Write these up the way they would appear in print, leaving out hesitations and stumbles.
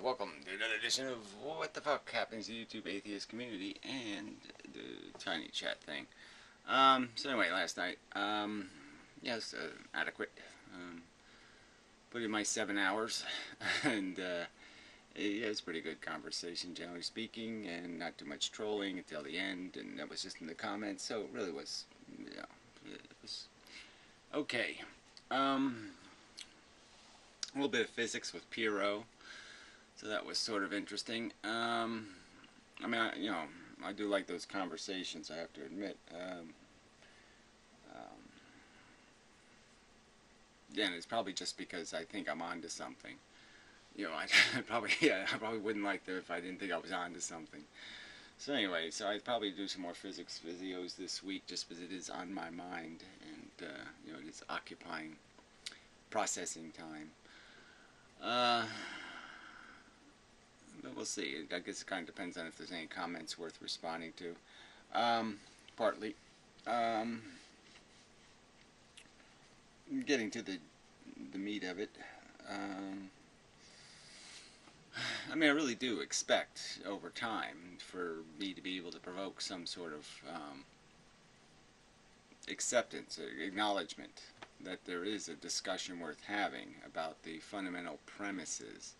Welcome to another edition of What the Fuck Happens to the YouTube Atheist Community and the tiny chat thing. So anyway, last night, yes, adequate. Put in my 7 hours, and yeah, it was a pretty good conversation, generally speaking, and not too much trolling until the end, and that was just in the comments, so it really was, it was okay. A little bit of physics with Pierrot. So that was sort of interesting. I mean, I do like those conversations, I have to admit. Yeah, and it's probably just because I think I'm onto something. I probably wouldn't like them if I didn't think I was onto something. So anyway, so I'd probably do some more physics videos this week just because it is on my mind and, it is occupying processing time. But we'll see. I guess it kind of depends on if there's any comments worth responding to. Partly. Getting to the meat of it. I mean, I really do expect over time for me to be able to provoke some sort of acceptance, acknowledgement that there is a discussion worth having about the fundamental premises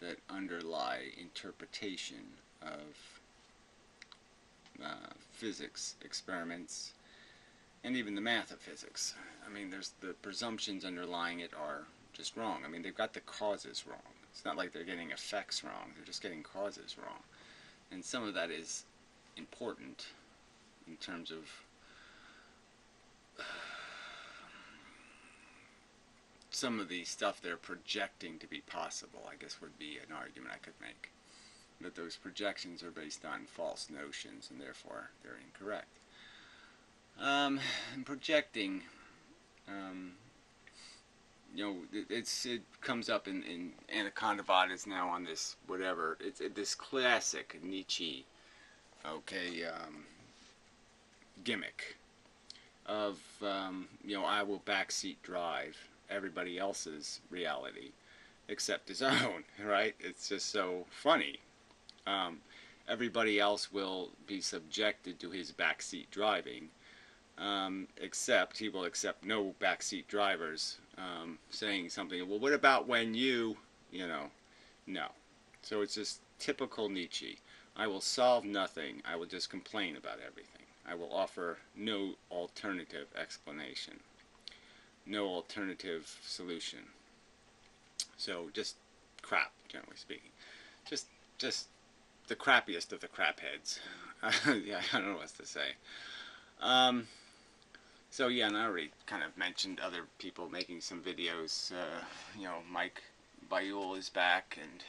that underlie interpretation of physics experiments and even the math of physics. I mean, there's the presumptions underlying it are just wrong. I mean, they've got the causes wrong. It's not like they're getting effects wrong. They're just getting causes wrong. And some of that is important in terms of some of the stuff they're projecting to be possible, I guess would be an argument I could make. That those projections are based on false notions and therefore they're incorrect. And projecting, it comes up in Anaconda now on this whatever. It's this classic Nietzsche, gimmick of I will backseat drive everybody else's reality except his own, right? It's just so funny. Everybody else will be subjected to his backseat driving, except he will accept no backseat drivers saying something, well, what about when you no. So it's just typical Nietzsche. I will solve nothing, I will just complain about everything. I will offer no alternative explanation, no alternative solution. So just crap, generally speaking. Just the crappiest of the crap heads. Yeah, I don't know what to say. So yeah, and I already kind of mentioned other people making some videos. Mike Bayul is back, and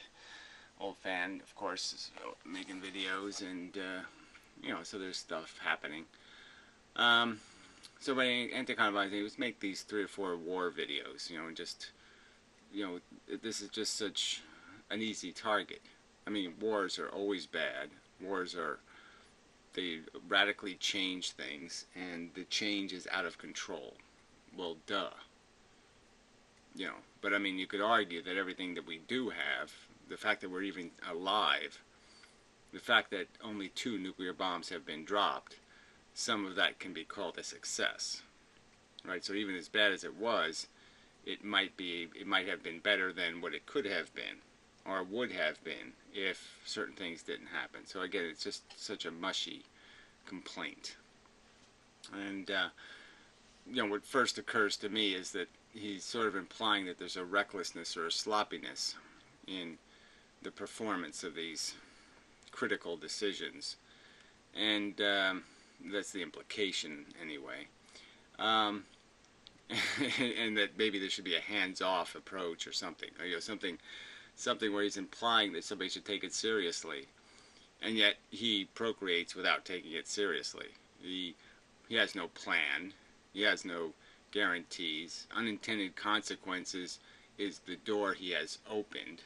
old fan, of course, is making videos, and so there's stuff happening. So by anti-convincing, it was make these 3 or 4 war videos, and just, this is just such an easy target. I mean, wars are always bad. They radically change things, and the change is out of control. Well, duh. But I mean, you could argue that everything that we do have, the fact that we're even alive, the fact that only 2 nuclear bombs have been dropped, some of that can be called a success, right? So even as bad as it was, it might have been better than what it could have been, or would have been if certain things didn't happen. So again, it's just such a mushy complaint. And what first occurs to me is that he's sort of implying that there's a recklessness or a sloppiness in the performance of these critical decisions, and that's the implication anyway. And that maybe there should be a hands-off approach or something, something where he's implying that somebody should take it seriously, and yet he procreates without taking it seriously. He has no plan, he has no guarantees. Unintended consequences is the door he has opened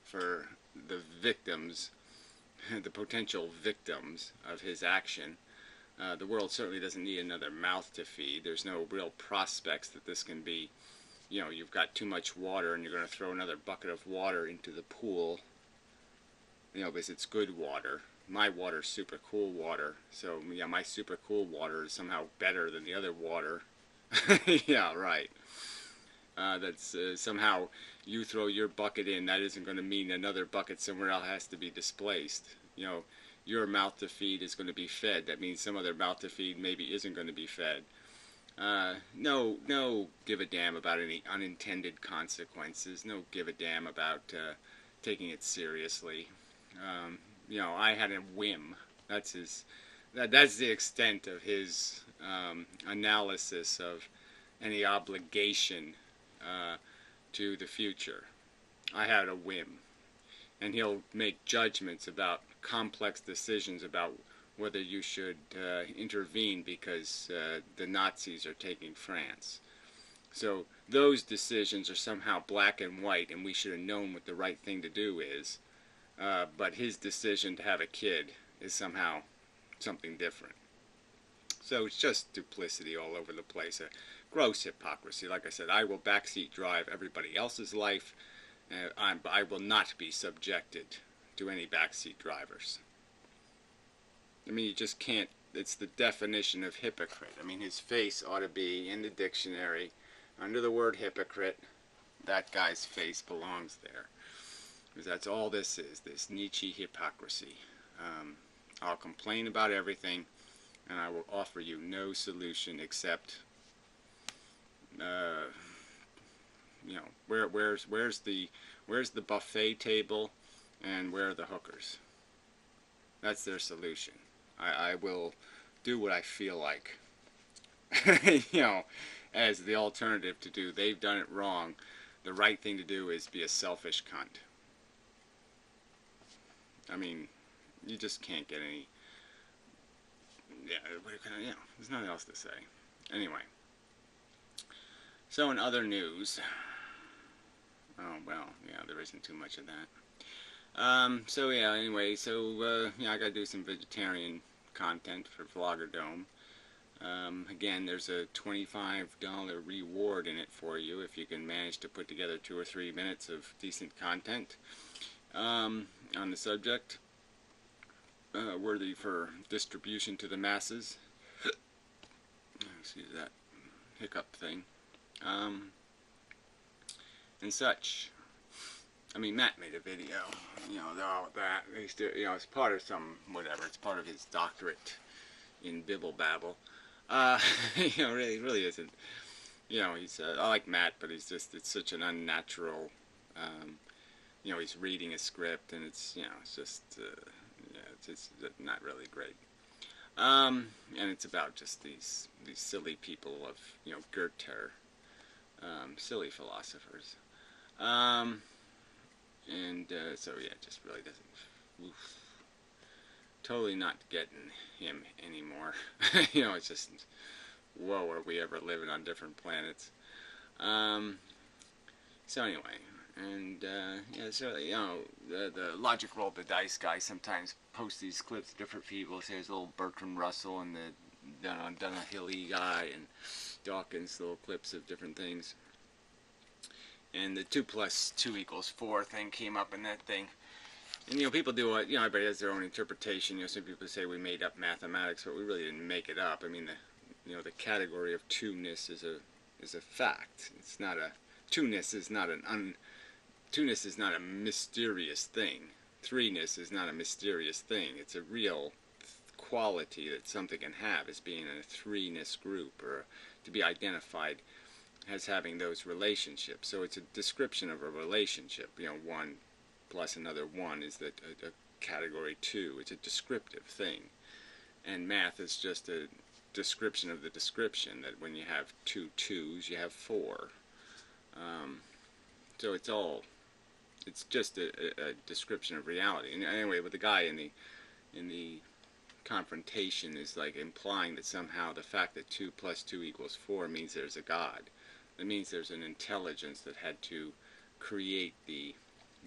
for the victims, the potential victims of his action. The world certainly doesn't need another mouth to feed. There's no real prospects that this can be, you've got too much water and you're going to throw another bucket of water into the pool because it's good water. My water's super cool water, so yeah, my super cool water is somehow better than the other water. Yeah, right. That's somehow you throw your bucket in, that isn't going to mean another bucket somewhere else has to be displaced. Your mouth to feed is going to be fed. That means some other mouth to feed maybe isn't going to be fed. No give a damn about any unintended consequences. No give a damn about taking it seriously. I had a whim. That's his. That's the extent of his analysis of any obligation to the future. I had a whim, and he'll make judgments about complex decisions about whether you should intervene because the Nazis are taking France. So those decisions are somehow black and white, and we should have known what the right thing to do is. But his decision to have a kid is somehow something different. So it's just duplicity all over the place. A gross hypocrisy. Like I said, I will backseat drive everybody else's life. I will not be subjected to any backseat drivers. I mean, you just can't. It's the definition of hypocrite. I mean, his face ought to be in the dictionary under the word hypocrite. That guy's face belongs there. Because that's all this is, this Nietzsche hypocrisy. I'll complain about everything, and I will offer you no solution except, where's the buffet table, and where are the hookers? That's their solution. I will do what I feel like, as the alternative to do. They've done it wrong. The right thing to do is be a selfish cunt. I mean, you just can't get any. There's nothing else to say. Anyway. So in other news, there isn't too much of that. I gotta do some vegetarian content for Vloggerdome. Again, there's a $25 reward in it for you if you can manage to put together 2 or 3 minutes of decent content on the subject, worthy for distribution to the masses. Excuse that hiccup thing. And such. I mean, Matt made a video, all that. It's part of it's part of his doctorate in Bibble Babble. Really isn't. He's, I like Matt, but it's such an unnatural, he's reading a script, and it's not really great. And it's about just these silly people of, Goethe, silly philosophers. It just really doesn't. Oof. Totally not getting him anymore. It's just, whoa, are we ever living on different planets? So anyway, and the Logic Roll the Dice guy sometimes posts these clips of different people. Say there's little Bertrand Russell and the Dunahilly guy and Dawkins, little clips of different things. And the 2 + 2 = 4 thing came up in that thing. And people do what, everybody has their own interpretation. Some people say we made up mathematics, but we really didn't make it up. I mean, the category of two-ness is a fact. It's not a two-ness is not two-ness is not a mysterious thing. Three-ness is not a mysterious thing. It's a real quality that something can have as being in a three-ness group, or to be identified as having those relationships. So it's a description of a relationship. 1 plus another 1 is a category 2. It's a descriptive thing. And math is just a description of the description, that when you have 2 2s, you have 4. So it's just a description of reality. And anyway, but the guy in the confrontation is like implying that somehow the fact that 2 + 2 = 4 means there's a God. That means there's an intelligence that had to create the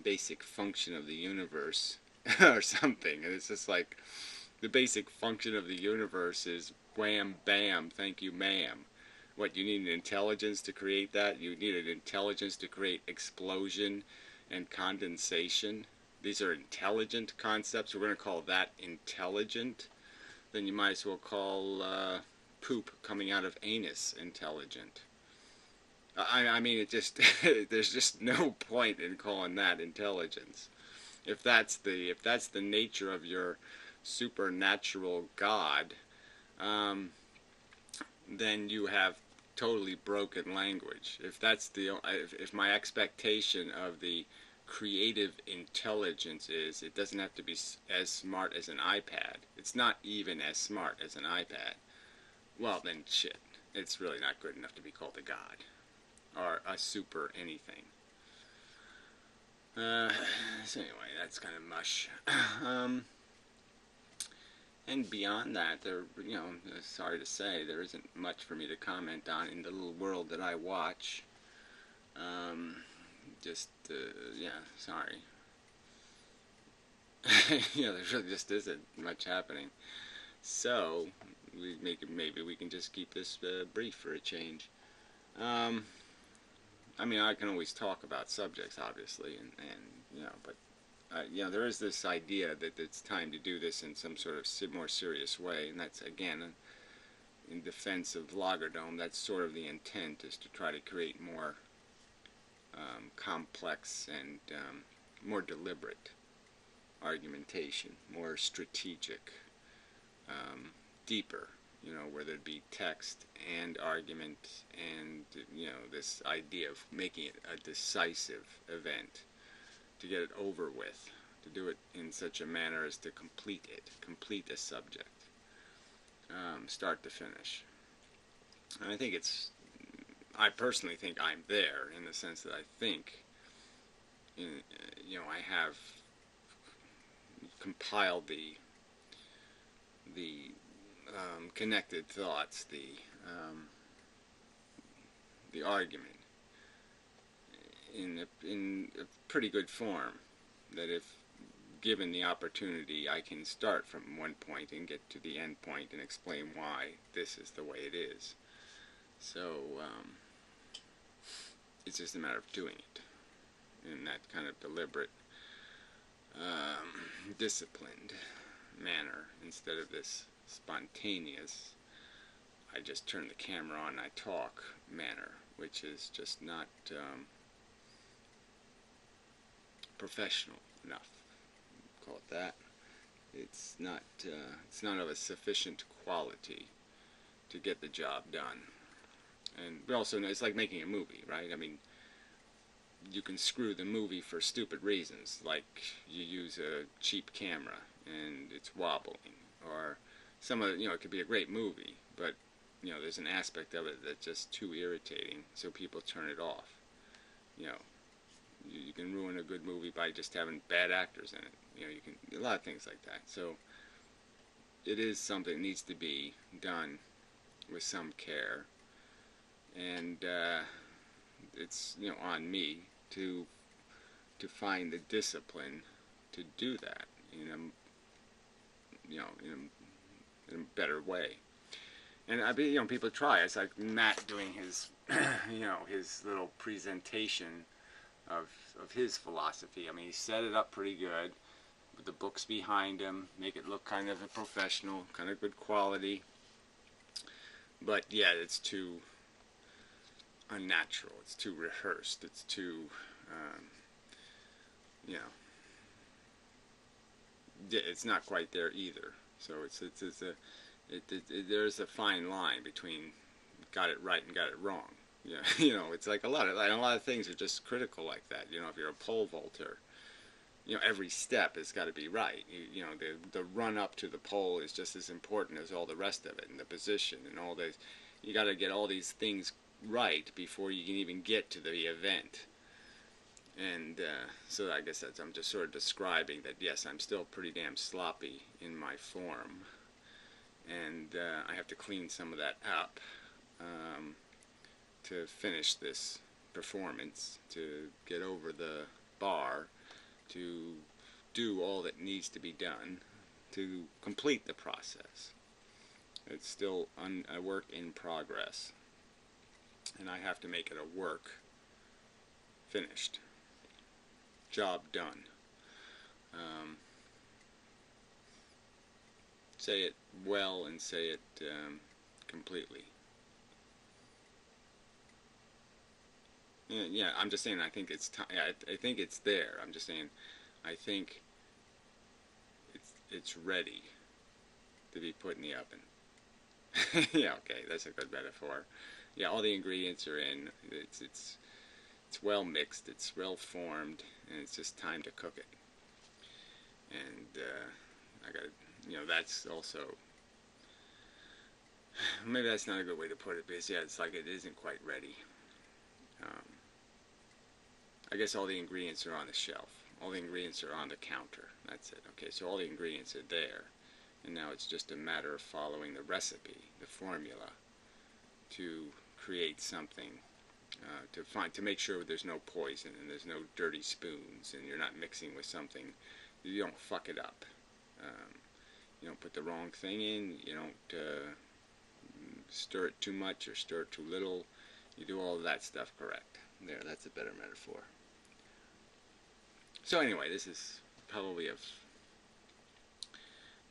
basic function of the universe or something. And it's just like, the basic function of the universe is wham, bam, thank you, ma'am. What, you need an intelligence to create that? You need an intelligence to create explosion and condensation? these are intelligent concepts, we're going to call that intelligent, then you might as well call poop coming out of anus intelligent. I mean, it just there's just no point in calling that intelligence. If that's the nature of your supernatural God, um, then you have totally broken language. If my expectation of the creative intelligence is it doesn't have to be as smart as an iPad, it's not even as smart as an iPad, well then shit, it's really not good enough to be called a god or a super anything. So anyway, that's kind of mush. And beyond that, sorry to say, there isn't much for me to comment on in the little world that I watch. Yeah, sorry. There really just isn't much happening. So, maybe we can just keep this brief for a change. I mean, I can always talk about subjects, obviously, but there is this idea that it's time to do this in some sort of more serious way, and that's, again, in defense of Logerdome, that's sort of the intent, is to try to create more complex and more deliberate argumentation, more strategic, deeper, where there'd be text and argument and, this idea of making it a decisive event, to get it over with, to do it in such a manner as to complete a subject, start to finish. And I personally think I'm there, in the sense that I think, I have compiled the connected thoughts, the argument in a pretty good form, that if given the opportunity, I can start from one point and get to the end point and explain why this is the way it is. So it's just a matter of doing it in that kind of deliberate, disciplined manner, instead of this spontaneous, I just turn the camera on and I talk manner, which is just not professional enough. Call it that. It's not of a sufficient quality to get the job done. And we also know it's like making a movie, right? I mean, you can screw the movie for stupid reasons, like you use a cheap camera and it's wobbling, or it could be a great movie, but there's an aspect of it that's just too irritating, so people turn it off. You can ruin a good movie by just having bad actors in it. You can, a lot of things like that. So it is something that needs to be done with some care, and it's on me to find the discipline to do that in a better way. And people try. It's like Matt doing his his little presentation of his philosophy. I mean, he set it up pretty good with the books behind him, make it look kind of a professional, kind of good quality. But yeah, it's too unnatural. It's too rehearsed. It's too, it's not quite there either. So there's a fine line between got it right and got it wrong. Yeah, it's like a lot of things are just critical like that. If you're a pole vaulter, every step has got to be right. The run up to the pole is just as important as all the rest of it, and the position and all this. You got to get all these things right before you can even get to the event. And so I guess I'm just sort of describing that, yes, I'm still pretty damn sloppy in my form, and I have to clean some of that up to finish this performance, to get over the bar, to do all that needs to be done to complete the process. It's still a work in progress, and I have to make it a work finished, job done. Um, say it well and say it completely. Yeah, yeah, I'm just saying. I think it's time. I think it's there. I'm just saying. I think it's ready to be put in the oven. Yeah, okay, that's a good metaphor. Yeah, all the ingredients are in. It's well mixed. It's well formed, and it's just time to cook it. And I got, that's also maybe that's not a good way to put it because yeah, it's like it isn't quite ready. Um, I guess all the ingredients are on the shelf. All the ingredients are on the counter. That's it. Okay, so all the ingredients are there, and now it's just a matter of following the recipe, the formula, to create something. To make sure there's no poison and there's no dirty spoons and you're not mixing with something, you don't fuck it up. Um, you don't put the wrong thing in. You don't stir it too much or stir it too little. You do all of that stuff correct. There, that's a better metaphor. So anyway, this is probably of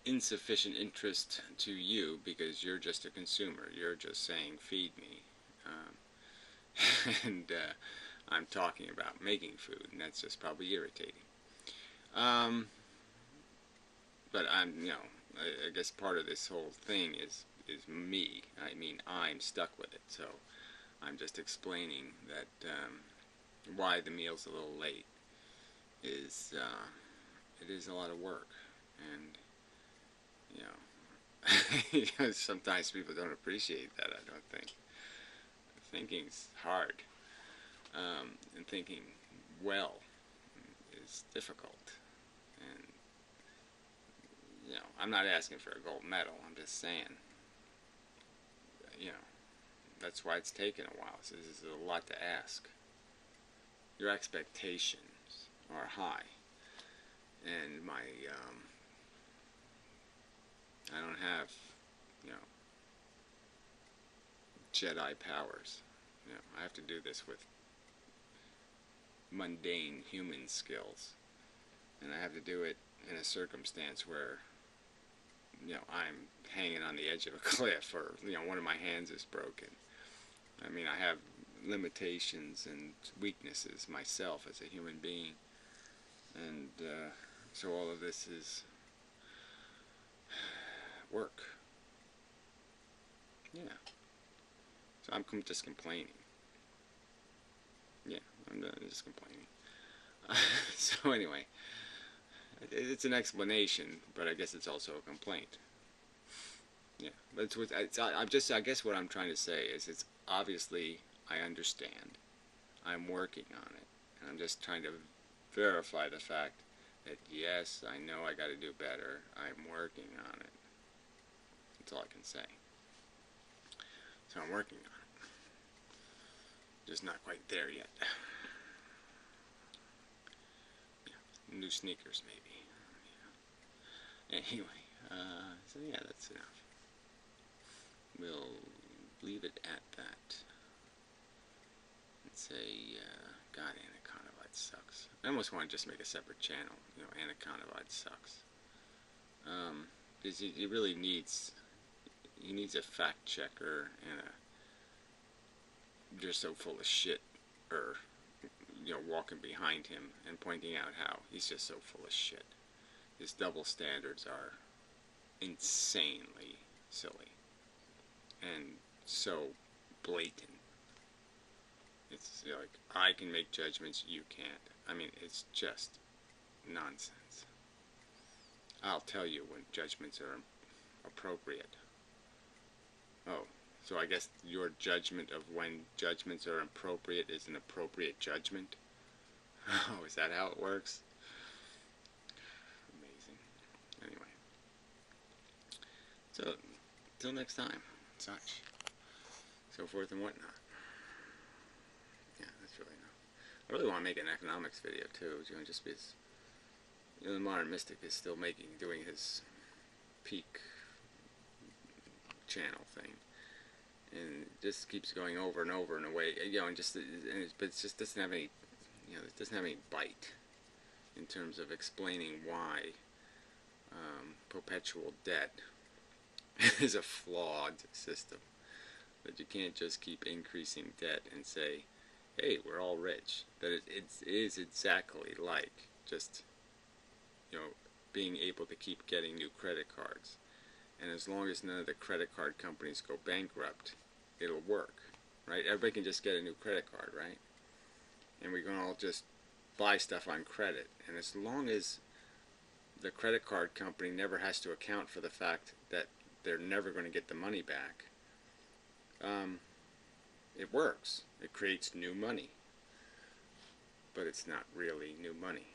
insufficient interest to you because you're just a consumer. You're just saying, feed me. And I'm talking about making food, and that's just probably irritating. Um, but I guess part of this whole thing is me. I mean, I'm stuck with it, so I'm just explaining that why the meal's a little late is it is a lot of work, and sometimes people don't appreciate that. I don't think thinking's hard, and thinking well is difficult, and I'm not asking for a gold medal. I'm just saying, you know, that's why it's taken a while. So this is a lot to ask. Your expectations are high, and I don't have, you know, Jedi powers. I have to do this with mundane human skills, and I have to do it in a circumstance where I'm hanging on the edge of a cliff, or one of my hands is broken. I mean, I have limitations and weaknesses myself as a human being, and so all of this is work. Yeah. So I'm just complaining. Yeah, I'm just complaining. So anyway, it's an explanation, but I guess it's also a complaint. Yeah, but I guess what I'm trying to say is it's obviously I understand. I'm working on it, and I'm just trying to verify the fact that yes, I know I got to do better. I'm working on it. That's all I can say. So I'm working on it. Just not quite there yet. Yeah. New sneakers, maybe. Yeah. Anyway, so yeah, that's enough. We'll leave it at that. And say, God, Anaconda sucks. I almost want to just make a separate channel. Anaconda sucks. Because he really needs a fact checker and just so full of shit, or walking behind him and pointing out how he's just so full of shit. His double standards are insanely silly and so blatant. It's like, I can make judgments, you can't. I mean, it's just nonsense. I'll tell you when judgments are appropriate. Oh, so I guess your judgment of when judgments are appropriate is an appropriate judgment? Oh, is that how it works? Amazing. Anyway. So, till next time. Such. So forth and whatnot. Yeah, that's really enough. I really want to make an economics video too, just because the modern mystic is still doing his peak channel thing, and it just keeps going over and over in a way, but it just doesn't have any, it doesn't have any bite terms of explaining why perpetual debt is a flawed system. That you can't just keep increasing debt and say, hey, we're all rich. That it is exactly like just, being able to keep getting new credit cards. And as long as none of the credit card companies go bankrupt, it'll work, right? Everybody can just get a new credit card, right? And we can all just buy stuff on credit. And as long as the credit card company never has to account for the fact that they're never going to get the money back, it works. It creates new money. But it's not really new money.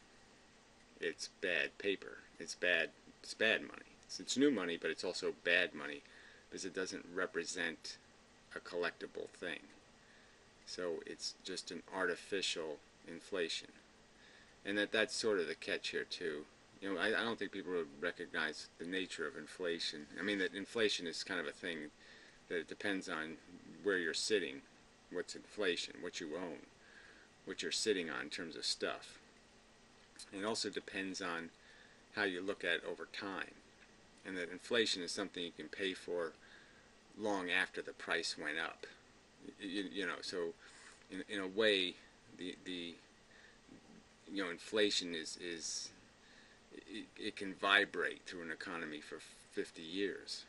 It's bad paper. It's bad money. It's new money, but it's also bad money because it doesn't represent a collectible thing. So it's just an artificial inflation. And that's sort of the catch here too. I don't think people would recognize the nature of inflation. I mean, that inflation is kind of a thing that it depends on where you're sitting, what's inflation, what you own, what you're sitting on in terms of stuff. And it also depends on how you look at it over time. And that inflation is something you can pay for long after the price went up. So in a way, the inflation is it can vibrate through an economy for 50 years.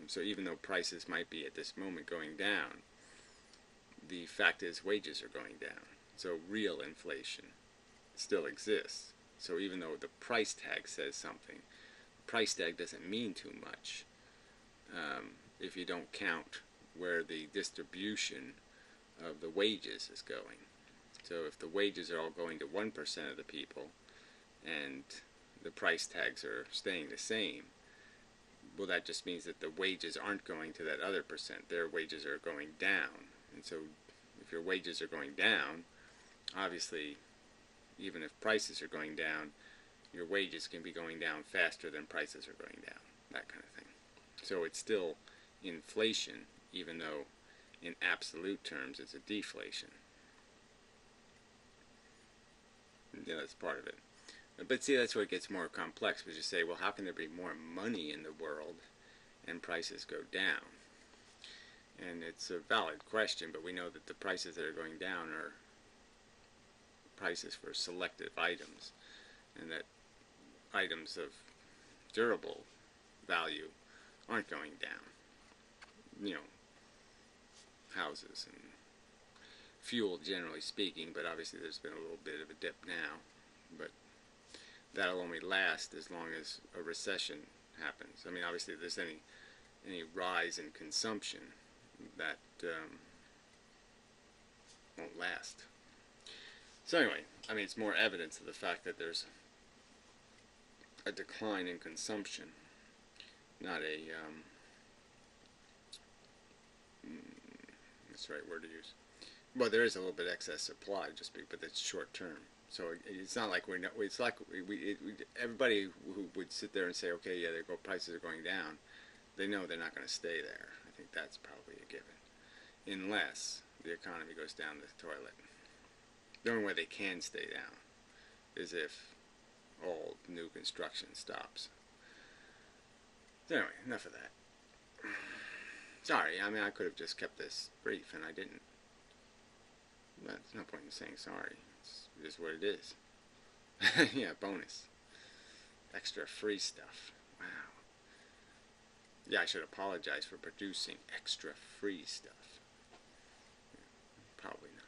So even though prices might be at this moment going down, the fact is wages are going down. So real inflation still exists. So even though the price tag says something, the price tag doesn't mean too much if you don't count where the distribution of the wages is going. So if the wages are all going to 1% of the people and the price tags are staying the same, well, that just means that the wages aren't going to that other percent. Their wages are going down. And so if your wages are going down, obviously, even if prices are going down, your wages can be going down faster than prices are going down, that kind of thing. So it's still inflation, even though in absolute terms it's a deflation. That's part of it. But see, that's where it gets more complex, because you say, well, how can there be more money in the world and prices go down? And it's a valid question, but we know that the prices that are going down are prices for selective items, and that items of durable value aren't going down. Houses and fuel, generally speaking, but obviously there's been a little bit of a dip now. But that'll only last as long as a recession happens. I mean, obviously, if there's any rise in consumption, that won't last. So anyway, I mean, it's more evidence of the fact that there's a decline in consumption, not a what's the right word to use? Well, there is a little bit of excess supply, but it's short term. So it's not like it's like everybody who would sit there and say, okay, yeah, prices are going down, they know they're not going to stay there. I think that's probably a given, unless the economy goes down the toilet. The only way they can stay down is if all new construction stops. So anyway, enough of that. Sorry, I mean, I could have just kept this brief, and I didn't. But there's no point in saying sorry. It is what it is. Yeah, bonus. Extra free stuff. Wow. Yeah, I should apologize for producing extra free stuff. Probably not.